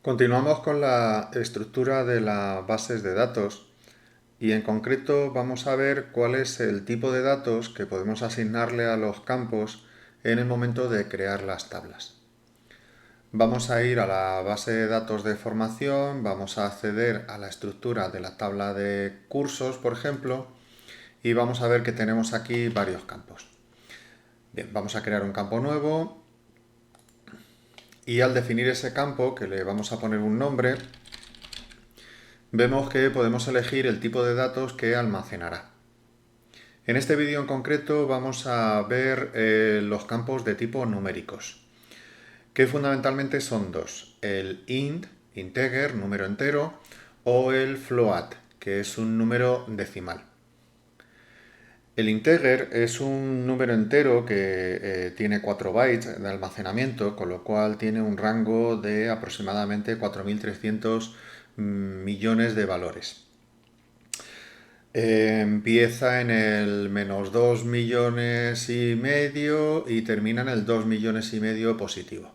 Continuamos con la estructura de las bases de datos y en concreto vamos a ver cuál es el tipo de datos que podemos asignarle a los campos en el momento de crear las tablas. Vamos a ir a la base de datos de formación, vamos a acceder a la estructura de la tabla de cursos, por ejemplo, y vamos a ver que tenemos aquí varios campos. Bien, vamos a crear un campo nuevo y al definir ese campo, que le vamos a poner un nombre, vemos que podemos elegir el tipo de datos que almacenará. En este vídeo en concreto vamos a ver los campos de tipo numéricos, que fundamentalmente son dos: el int, integer, número entero, o el float, que es un número decimal. El integer es un número entero que tiene 4 bytes de almacenamiento, con lo cual tiene un rango de aproximadamente 4.300 millones de valores. Empieza en el -2 millones y medio y termina en el 2 millones y medio positivo.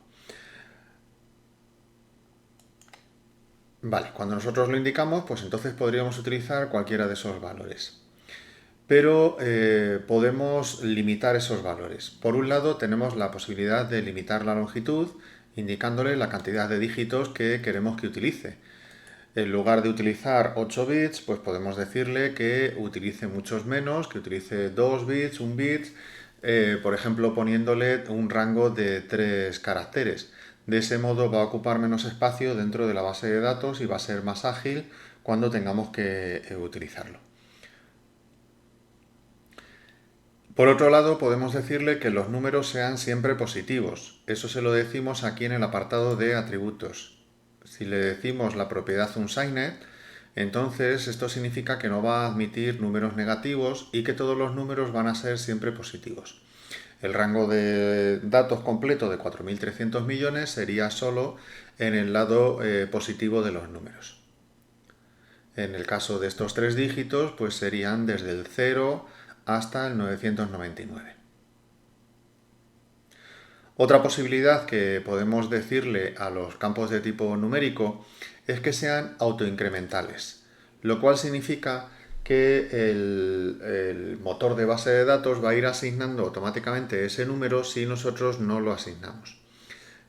Vale, cuando nosotros lo indicamos, pues entonces podríamos utilizar cualquiera de esos valores. Pero podemos limitar esos valores. Por un lado, tenemos la posibilidad de limitar la longitud, indicándole la cantidad de dígitos que queremos que utilice. En lugar de utilizar 8 bits, pues podemos decirle que utilice muchos menos, que utilice 2 bits, 1 bit, por ejemplo poniéndole un rango de 3 caracteres. De ese modo va a ocupar menos espacio dentro de la base de datos y va a ser más ágil cuando tengamos que utilizarlo. Por otro lado, podemos decirle que los números sean siempre positivos. Eso se lo decimos aquí en el apartado de atributos. Si le decimos la propiedad unsigned, entonces esto significa que no va a admitir números negativos y que todos los números van a ser siempre positivos. El rango de datos completo de 4.300 millones sería solo en el lado positivo de los números. En el caso de estos tres dígitos, pues serían desde el 0 hasta el 999. Otra posibilidad que podemos decirle a los campos de tipo numérico es que sean autoincrementales, lo cual significa que el motor de base de datos va a ir asignando automáticamente ese número si nosotros no lo asignamos.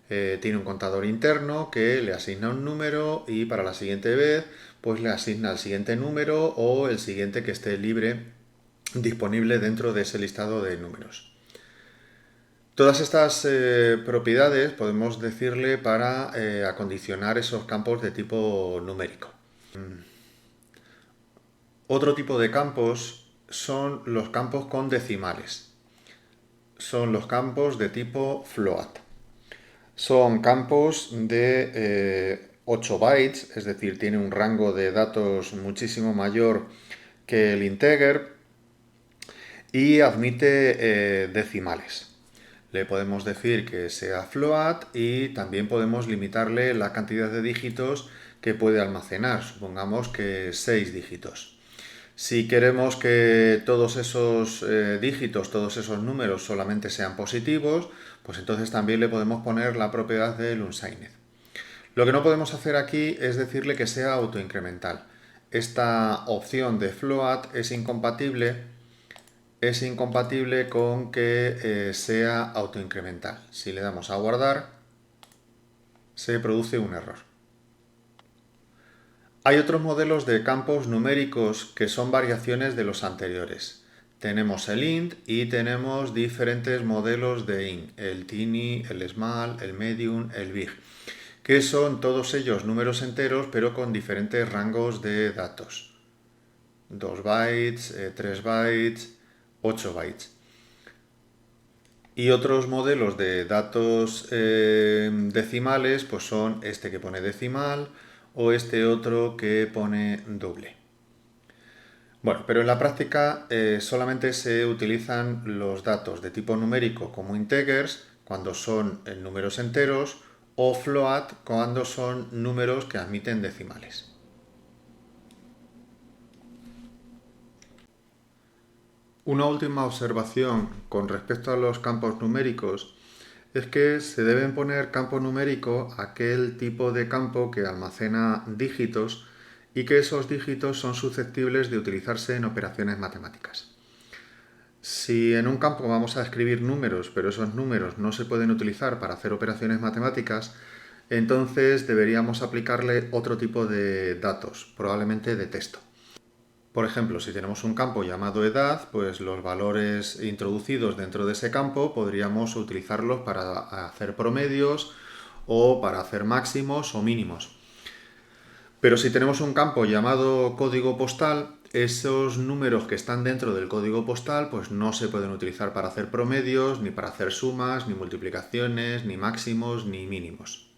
Tiene un contador interno que le asigna un número y para la siguiente vez pues le asigna el siguiente número o el siguiente que esté libre disponible dentro de ese listado de números. Todas estas propiedades podemos decirle para acondicionar esos campos de tipo numérico. Otro tipo de campos son los campos con decimales. Son los campos de tipo float. Son campos de 8 bytes, es decir, tiene un rango de datos muchísimo mayor que el integer y admite decimales. Le podemos decir que sea float y también podemos limitarle la cantidad de dígitos que puede almacenar, supongamos que 6 dígitos. Si queremos que todos esos dígitos, todos esos números solamente sean positivos, pues entonces también le podemos poner la propiedad del unsigned. Lo que no podemos hacer aquí es decirle que sea autoincremental. Esta opción de float es incompatible con que sea autoincremental. Si le damos a guardar, se produce un error. Hay otros modelos de campos numéricos que son variaciones de los anteriores. Tenemos el int y tenemos diferentes modelos de int, el tiny, el small, el medium, el big, que son todos ellos números enteros pero con diferentes rangos de datos. 2 bytes, 3 bytes, 8 bytes. Y otros modelos de datos decimales pues son este que pone decimal o este otro que pone doble. Bueno, pero en la práctica solamente se utilizan los datos de tipo numérico como integers cuando son números enteros o float cuando son números que admiten decimales. Una última observación con respecto a los campos numéricos es que se deben poner campo numérico a aquel tipo de campo que almacena dígitos y que esos dígitos son susceptibles de utilizarse en operaciones matemáticas. Si en un campo vamos a escribir números, pero esos números no se pueden utilizar para hacer operaciones matemáticas, entonces deberíamos aplicarle otro tipo de datos, probablemente de texto. Por ejemplo, si tenemos un campo llamado edad, pues los valores introducidos dentro de ese campo podríamos utilizarlos para hacer promedios o para hacer máximos o mínimos. Pero si tenemos un campo llamado código postal, esos números que están dentro del código postal pues no se pueden utilizar para hacer promedios, ni para hacer sumas, ni multiplicaciones, ni máximos, ni mínimos.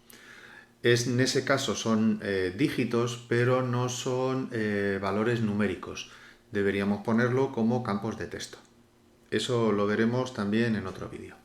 En ese caso son dígitos, pero no son valores numéricos. Deberíamos ponerlo como campos de texto. Eso lo veremos también en otro vídeo.